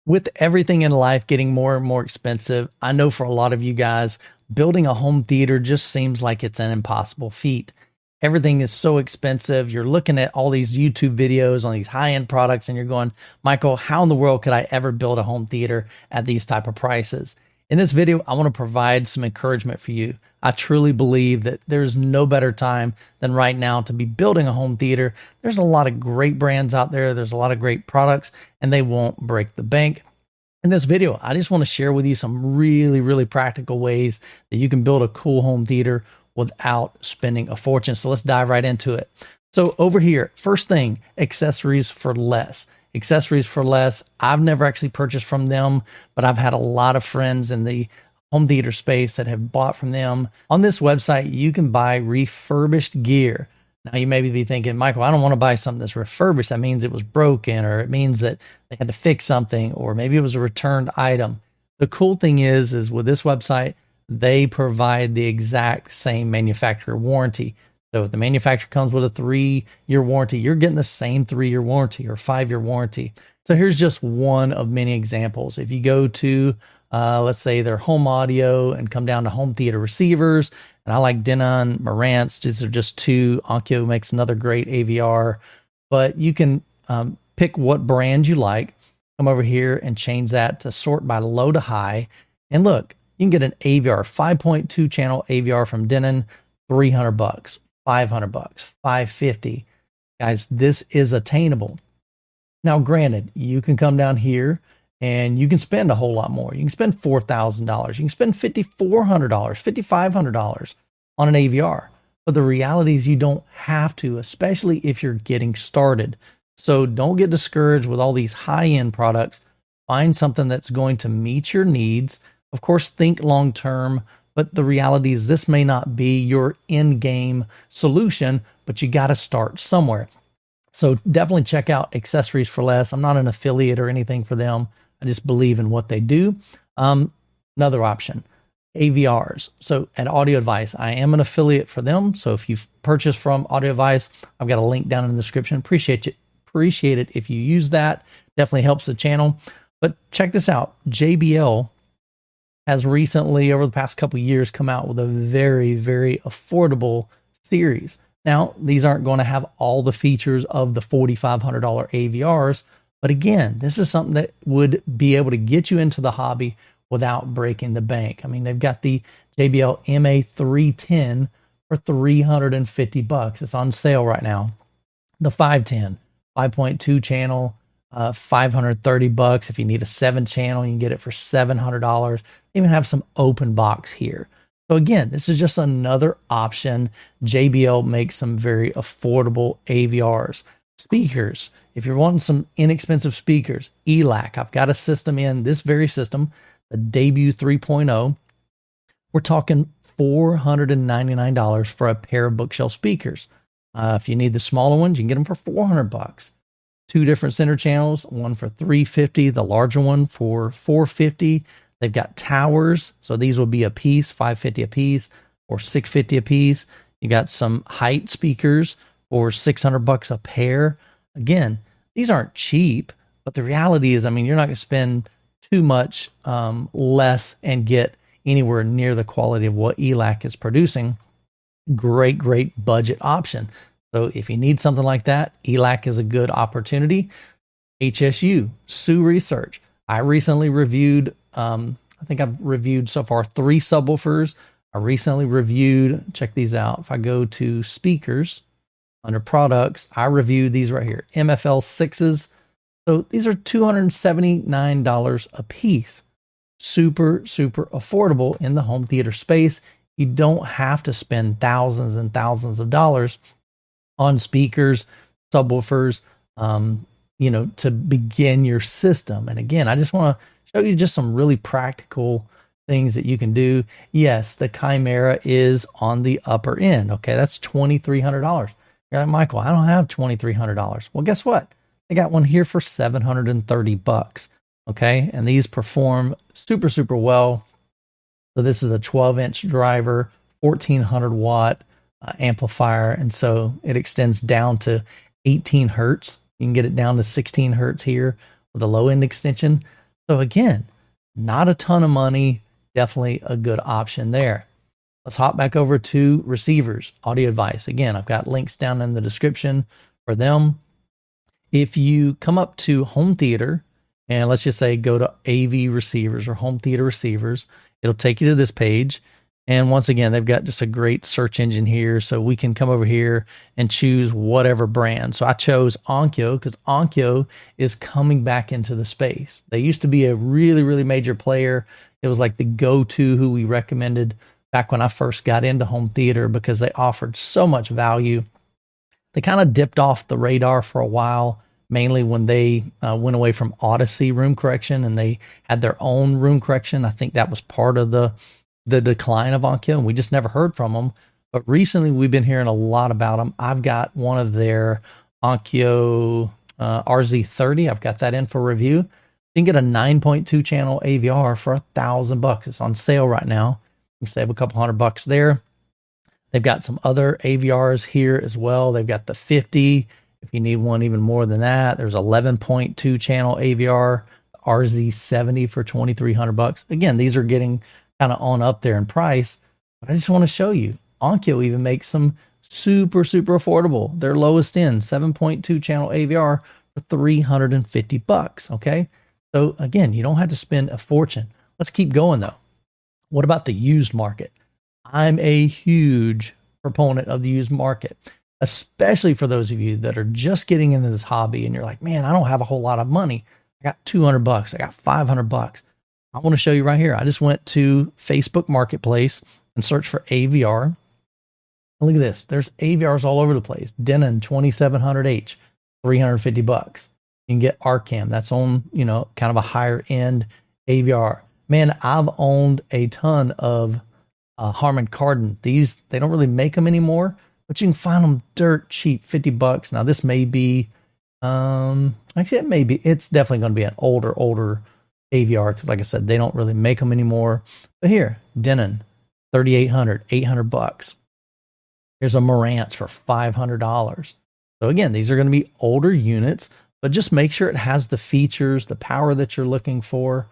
With everything in life getting more and more expensive, I know for a lot of you guys, building a home theater just seems like it's an impossible feat. Everything is so expensive. You're looking at all these YouTube videos on these high-end products and you're going, Michael, how in the world could I ever build a home theater at these type of prices? In this video, I want to provide some encouragement for you. I truly believe that there's no better time than right now to be building a home theater. There's a lot of great brands out there. There's a lot of great products and they won't break the bank. In this video, I just want to share with you some really practical ways that you can build a cool home theater without spending a fortune. So let's dive right into it. So over here, first thing, accessories for less. Accessories for less. I've never actually purchased from them, but I've had a lot of friends in the home theater space that have bought from them. On this website, you can buy refurbished gear. Now you may be thinking, Michael, I don't want to buy something that's refurbished. That means it was broken, or it means that they had to fix something, or maybe it was a returned item. The cool thing is with this website, they provide the exact same manufacturer warranty. So if the manufacturer comes with a 3-year warranty, you're getting the same 3-year warranty or 5-year warranty. So here's just one of many examples. If you go to, let's say their home audio and come down to home theater receivers, and I like Denon, Marantz, these are just two. Onkyo makes another great AVR, but you can pick what brand you like, come over here and change that to sort by low to high. And look, you can get an AVR, 5.2 channel AVR from Denon, $300, $500, $550. Guys, this is attainable. Now, granted, you can come down here and you can spend a whole lot more. You can spend $4,000. You can spend $5,400, $5,500 on an AVR. But the reality is you don't have to, especially if you're getting started. So don't get discouraged with all these high-end products. Find something that's going to meet your needs. Of course, think long-term, but the reality is this may not be your in-game solution, but you got to start somewhere. So definitely check out Accessories for Less. I'm not an affiliate or anything for them. I just believe in what they do. Another option, AVRs. So at Audio Advice, I am an affiliate for them. So if you've purchased from Audio Advice, I've got a link down in the description. Appreciate it if you use that. Definitely helps the channel. But check this out. JBL has recently, over the past couple of years, come out with a very affordable series. Now, these aren't going to have all the features of the $4,500 AVRs, but again, this is something that would be able to get you into the hobby without breaking the bank. I mean, they've got the JBL MA310 for $350. It's on sale right now. The 510, 5.2 channel, $530. If you need a 7 channel, you can get it for $700. They even have some open box here. So again, this is just another option. JBL makes some very affordable AVRs. Speakers, if you're wanting some inexpensive speakers, ELAC, I've got a system in this very system, the Debut 3.0. We're talking $499 for a pair of bookshelf speakers. If you need the smaller ones, you can get them for $400. 2 different center channels, one for $350, the larger one for $450. They've got towers, so these will be a piece, $550 a piece or $650 a piece. You got some height speakers for $600 a pair. Again, these aren't cheap, but the reality is, I mean, you're not going to spend too much less and get anywhere near the quality of what ELAC is producing. Great budget option. So if you need something like that, ELAC is a good opportunity. HSU, Sioux Research. I recently reviewed, I think I've reviewed so far 3 subwoofers. I recently reviewed, check these out. If I go to speakers under products, I reviewed these right here, MFL 6s. So these are $279 a piece. Super affordable in the home theater space. You don't have to spend thousands and thousands of dollars on speakers, subwoofers, to begin your system. And again, I just want to show you just some really practical things that you can do. Yes, the Chimera is on the upper end. Okay, that's $2,300. You're like, Michael, I don't have $2,300. Well, guess what? I got one here for $730. Okay, and these perform super well. So this is a 12-inch driver, 1400 watt amplifier, and so it extends down to 18 hertz. You can get it down to 16 hertz here with a low end extension. So again, not a ton of money, definitely a good option there. Let's hop back over to receivers, audio device. Again, I've got links down in the description for them. If you come up to home theater and let's just say go to AV receivers or home theater receivers, it'll take you to this page. And once again, they've got just a great search engine here. So we can come over here and choose whatever brand. So I chose Onkyo because Onkyo is coming back into the space. They used to be a really, really major player. It was like the go-to who we recommended back when I first got into home theater because they offered so much value. They kind of dipped off the radar for a while, mainly when they went away from Odyssey room correction and they had their own room correction. I think that was part of the decline of Onkyo, and we just never heard from them. But recently, we've been hearing a lot about them. I've got one of their Onkyo RZ30. I've got that in for review. You can get a 9.2 channel AVR for $1,000. It's on sale right now. You can save a couple $100 there. They've got some other AVRs here as well. They've got the 50. If you need one even more than that, there's 11.2 channel AVR, RZ70 for $2,300. Again, these are getting kind of on up there in price, but I just want to show you. Onkyo even makes some super, super affordable. Their lowest end, 7.2 channel AVR for $350. Okay. So again, you don't have to spend a fortune. Let's keep going though. What about the used market? I'm a huge proponent of the used market, especially for those of you that are just getting into this hobby and you're like, man, I don't have a whole lot of money. I got $200. I got $500. I want to show you right here. I just went to Facebook Marketplace and searched for AVR. And look at this. There's AVRs all over the place. Denon 2700H, $350. You can get Arcam. That's on, kind of a higher end AVR. Man, I've owned a ton of Harman Kardon. These, they don't really make them anymore, but you can find them dirt cheap, $50. Now this may be, actually it may be, it's definitely going to be an older AVR because like I said, they don't really make them anymore. But here, Denon, 3,800, $800. Here's a Marantz for $500. So again, these are going to be older units, but just make sure it has the features, the power that you're looking for.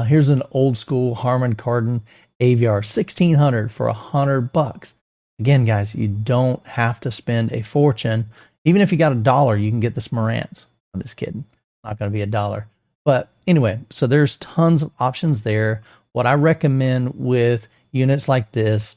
Here's an old school Harman Kardon AVR, $1,600 for $100. Again, guys, you don't have to spend a fortune. Even if you got $1, you can get this Marantz. I'm just kidding. Not going to be $1. But anyway, so there's tons of options there. What I recommend with units like this,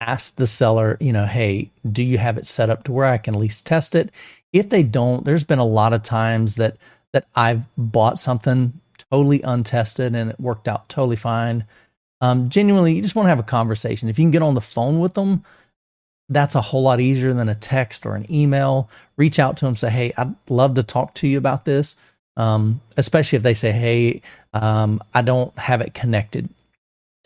ask the seller, hey, do you have it set up to where I can at least test it? If they don't, there's been a lot of times that I've bought something totally untested and it worked out totally fine. Genuinely, you just want to have a conversation. If you can get on the phone with them, that's a whole lot easier than a text or an email. Reach out to them, say, hey, I'd love to talk to you about this. Especially if they say, hey, I don't have it connected.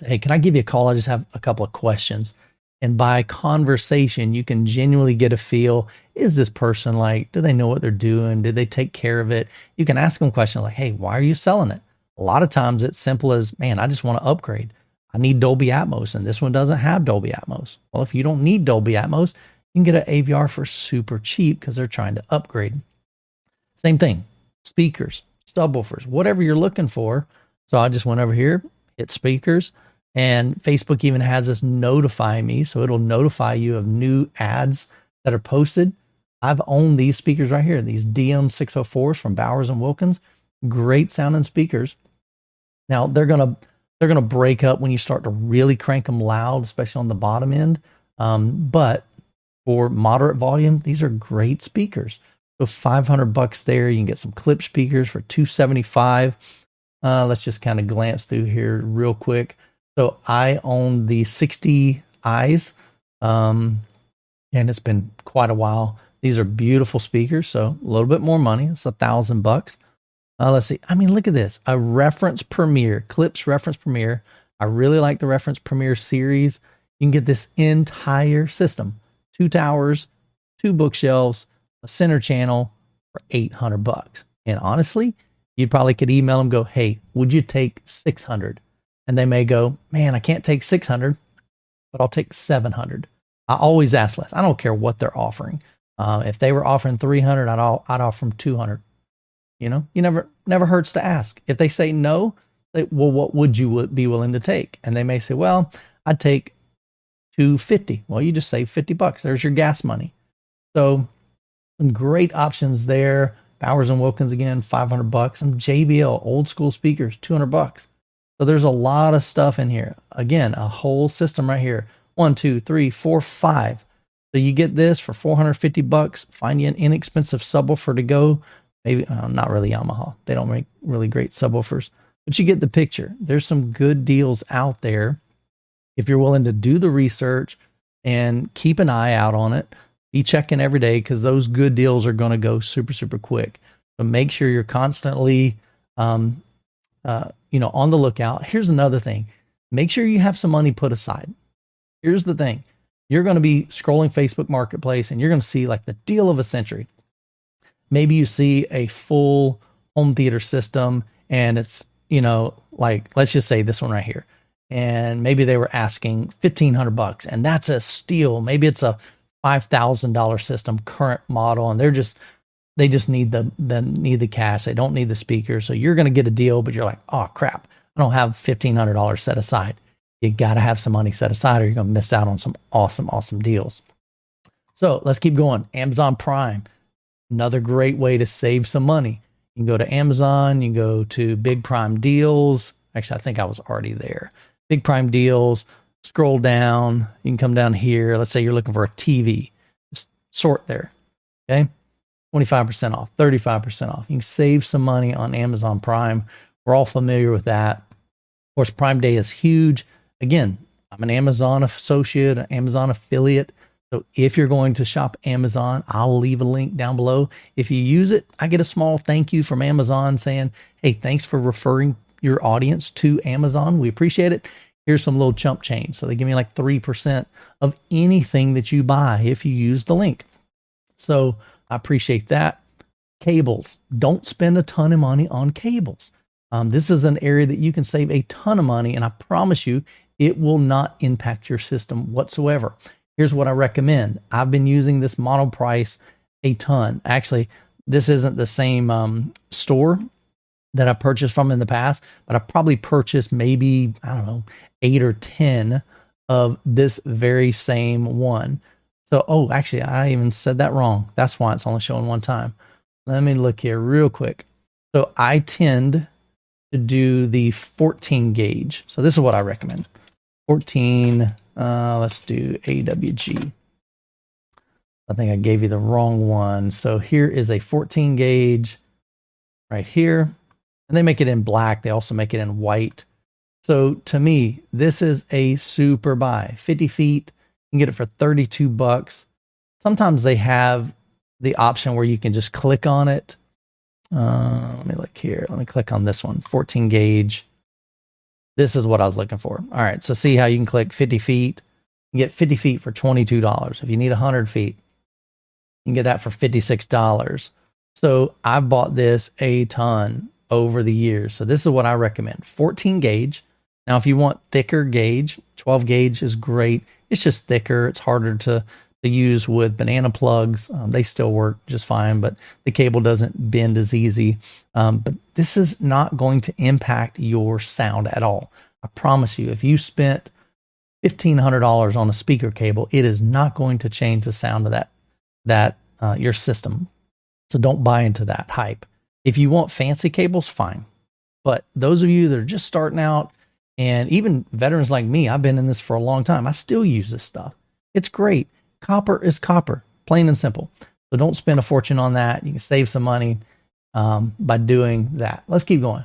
Say, hey, can I give you a call? I just have a couple of questions. And by conversation, you can genuinely get a feel. Is this person do they know what they're doing? Did they take care of it? You can ask them questions like, hey, why are you selling it? A lot of times it's simple as, man, I just want to upgrade. I need Dolby Atmos and this one doesn't have Dolby Atmos. Well, if you don't need Dolby Atmos, you can get an AVR for super cheap because they're trying to upgrade. Same thing, speakers, subwoofers, whatever you're looking for. So I just went over here, hit speakers, and Facebook even has this notify me. So it'll notify you of new ads that are posted. I've owned these speakers right here, these DM604s from Bowers and Wilkins. Great sounding speakers. Now they're gonna break up when you start to really crank them loud, especially on the bottom end. But for moderate volume, these are great speakers. So $500 there. You can get some clip speakers for $275. Let's just kind of glance through here real quick. So I own the 60 Eyes, and it's been quite a while. These are beautiful speakers, so a little bit more money. It's $1,000. Let's see. I mean, look at this. A Reference Premiere, Clips Reference Premiere. I really like the Reference Premiere series. You can get this entire system. 2 towers, 2 bookshelves, a center channel for $800. And honestly, you probably could email them, go, hey, would you take 600? And they may go, man, I can't take 600, but I'll take 700. I always ask less. I don't care what they're offering. If they were offering 300, I'd offer them 200. You know, you never hurts to ask. If they say no, well, what would you be willing to take? And they may say, well, I'd take 250. Well, you just save $50. There's your gas money. So some great options there. Bowers and Wilkins again, $500. Some JBL old school speakers, $200. So there's a lot of stuff in here. Again, a whole system right here. 1, 2, 3, 4, 5. So you get this for $450. Find you an inexpensive subwoofer to go. Maybe not really Yamaha. They don't make really great subwoofers, but you get the picture. There's some good deals out there if you're willing to do the research and keep an eye out on it. Be checking every day because those good deals are going to go super, super quick. So make sure you're constantly, on the lookout. Here's another thing. Make sure you have some money put aside. Here's the thing. You're going to be scrolling Facebook Marketplace and you're going to see like the deal of a century. Maybe you see a full home theater system and it's, like, let's just say this one right here. And maybe they were asking $1,500 and that's a steal. Maybe it's a $5,000 system, current model, and they just need the cash. They don't need the speaker. So you're going to get a deal, but you're like, oh crap, I don't have $1,500 set aside. You got to have some money set aside or you're going to miss out on some awesome, awesome deals. So let's keep going. Amazon Prime, another great way to save some money. You can go to Amazon, you can go to Big Prime Deals. Actually, I think I was already there. Big Prime Deals, scroll down. You can come down here. Let's say you're looking for a TV. Just sort there. Okay. 25% off, 35% off. You can save some money on Amazon Prime. We're all familiar with that. Of course, Prime Day is huge. Again, I'm an Amazon associate, an Amazon affiliate. So if you're going to shop Amazon, I'll leave a link down below. If you use it, I get a small thank you from Amazon saying, hey, thanks for referring your audience to Amazon. We appreciate it. Here's some little chump change. So they give me like 3% of anything that you buy if you use the link. So I appreciate that. Cables. Don't spend a ton of money on cables. This is an area that you can save a ton of money, and I promise you it will not impact your system whatsoever. Here's what I recommend. I've been using this Monoprice a ton. Actually, this isn't the same store that I purchased from in the past, but I probably purchased maybe, 8 or 10 of this very same one. So, actually, I even said that wrong. That's why it's only showing one time. Let me look here real quick. So I tend to do the 14 gauge. So this is what I recommend. 14, let's do AWG. I think I gave you the wrong one. So here is a 14 gauge right here. And they make it in black. They also make it in white. So to me, this is a super buy. 50 feet, you can get it for $32. Sometimes they have the option where you can just click on it. Let me look here. Let me click on this one, 14 gauge. This is what I was looking for. All right, so see how you can click 50 feet. You get 50 feet for $22. If you need 100 feet, you can get that for $56. So I've bought this a ton over the years. So this is what I recommend. 14 gauge. Now, if you want thicker gauge, 12 gauge is great. It's just thicker. It's harder to use with banana plugs. They still work just fine, but the cable doesn't bend as easy. But this is not going to impact your sound at all. I promise you, if you spent $1,500 on a speaker cable, it is not going to change the sound of your system. So don't buy into that hype. If you want fancy cables, fine. But those of you that are just starting out, and even veterans like me, I've been in this for a long time. I still use this stuff. It's great. Copper is copper, plain and simple. So don't spend a fortune on that. You can save some money by doing that. Let's keep going.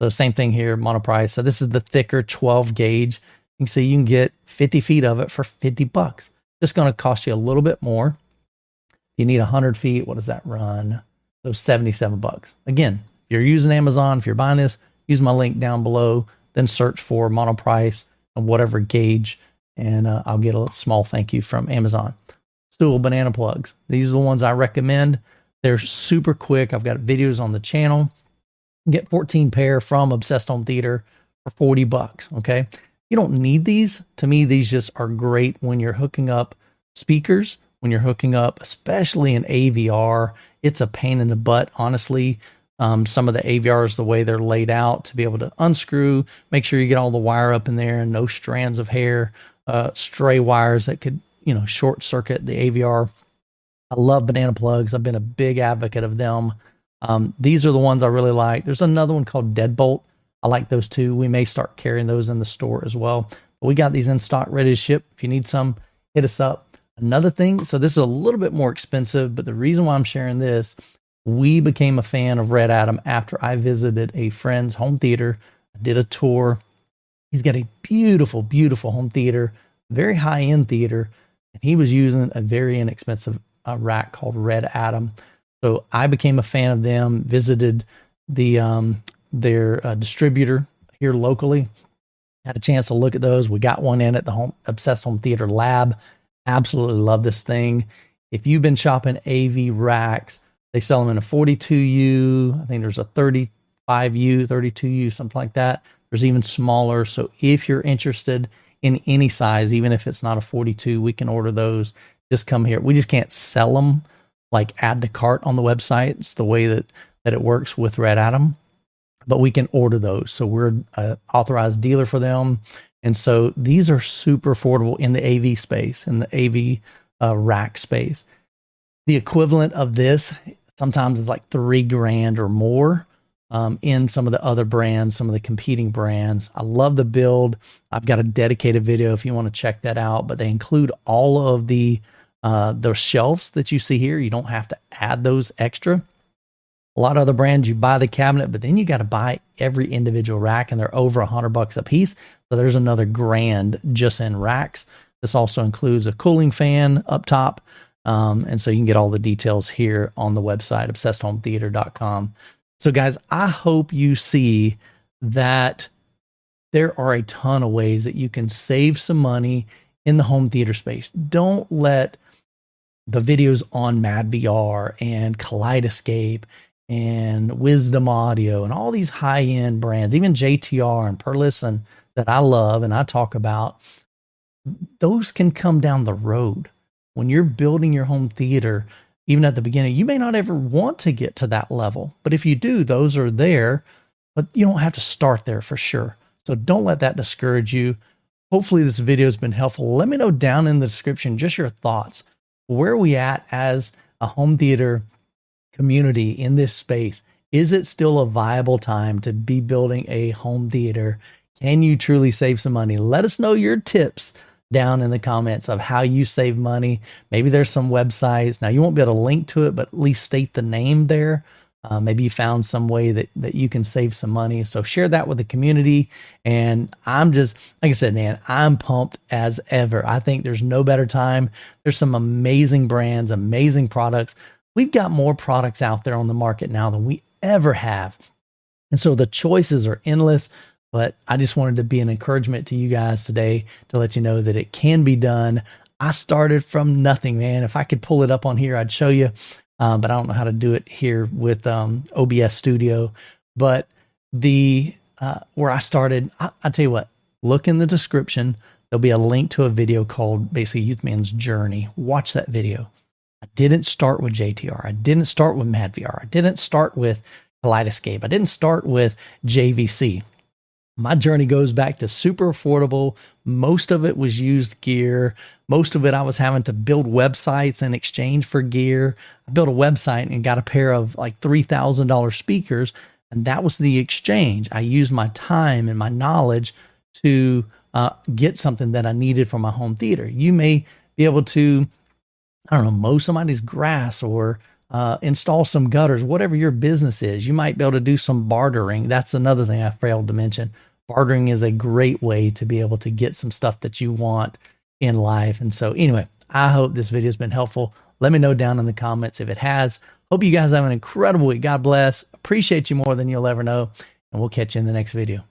So same thing here, Monoprice. So this is the thicker 12 gauge. You can see you can get 50 feet of it for $50. Just going to cost you a little bit more. You need 100 feet. What does that run? So $77. Again, if you're using Amazon, if you're buying this, use my link down below, then search for Monoprice and whatever gauge, and I'll get a small thank you from Amazon. Stool banana plugs. These are the ones I recommend. They're super quick. I've got videos on the channel. Get 14 pair from Obsessed Home Theater for $40. Okay. You don't need these. To me, these just are great when you're hooking up speakers, when you're hooking up, especially an AVR. It's a pain in the butt, honestly, some of the AVRs, the way they're laid out, to be able to unscrew, make sure you get all the wire up in there and no strands of hair, stray wires that could, short circuit the AVR. I love banana plugs. I've been a big advocate of them. These are the ones I really like. There's another one called Deadbolt. I like those too. We may start carrying those in the store as well. But we got these in stock, ready to ship. If you need some, hit us up. Another thing, so this is a little bit more expensive, but the reason why I'm sharing this, we became a fan of Red Atom after I visited a friend's home theater. I did a tour. He's got a beautiful, beautiful home theater, very high-end theater, and he was using a very inexpensive rack called Red Atom. So I became a fan of them, visited their distributor here locally, had a chance to look at those. We got one in at the Obsessed Home Theater Lab. Absolutely love this thing. If you've been shopping AV racks, they sell them in a 42U. I think there's a 35U, 32U, something like that. There's even smaller. So if you're interested in any size, even if it's not a 42, we can order those. Just come here. We just can't sell them, like add to cart on the website. It's the way that it works with Red Atom, but we can order those. So we're an authorized dealer for them. And so these are super affordable in the AV space, in the AV rack space. The equivalent of this, sometimes it's like $3,000 or more in some of the other brands, some of the competing brands. I love the build. I've got a dedicated video if you want to check that out, but they include all of the shelves that you see here. You don't have to add those extra. A lot of other brands, you buy the cabinet, but then you got to buy every individual rack, and they're over $100 a piece. So there's another $1,000 just in racks. This also includes a cooling fan up top. And so you can get all the details here on the website, obsessedhometheater.com. So guys, I hope you see that there are a ton of ways that you can save some money in the home theater space. Don't let the videos on Mad VR and Kaleidescape and Wisdom Audio and all these high-end brands, even JTR and Per Listen that I love and I talk about, those can come down the road. When you're building your home theater, even at the beginning, you may not ever want to get to that level. But if you do, those are there, but you don't have to start there for sure. So don't let that discourage you. Hopefully this video has been helpful. Let me know down in the description just your thoughts. Where are we at as a home theater community in this space? Is it still a viable time to be building a home theater? Can you truly save some money? Let us know your tips down in the comments of how you save money. Maybe there's some websites. Now you won't be able to link to it, but at least state the name there. Maybe you found some way that you can save some money. So share that with the community. And I'm just, like I said, man, I'm pumped as ever. I think there's no better time. There's some amazing brands, amazing products. We've got more products out there on the market now than we ever have. And so the choices are endless. But I just wanted to be an encouragement to you guys today to let you know that it can be done. I started from nothing, man. If I could pull it up on here, I'd show you. But I don't know how to do it here with OBS Studio. But where I started, I'll tell you what, look in the description. There'll be a link to a video called basically Youthman's Journey. Watch that video. I didn't start with JTR. I didn't start with Mad VR. I didn't start with Kaleidescape. I didn't start with JVC. My journey goes back to super affordable. Most of it was used gear. Most of it I was having to build websites in exchange for gear. I built a website and got a pair of like $3,000 speakers, and that was the exchange. I used my time and my knowledge to get something that I needed for my home theater. You may be able to, I don't know, mow somebody's grass or install some gutters, whatever your business is. You might be able to do some bartering. That's another thing I failed to mention. Bartering is a great way to be able to get some stuff that you want in life. And so anyway, I hope this video has been helpful. Let me know down in the comments if it has. Hope you guys have an incredible week. God bless. Appreciate you more than you'll ever know. And we'll catch you in the next video.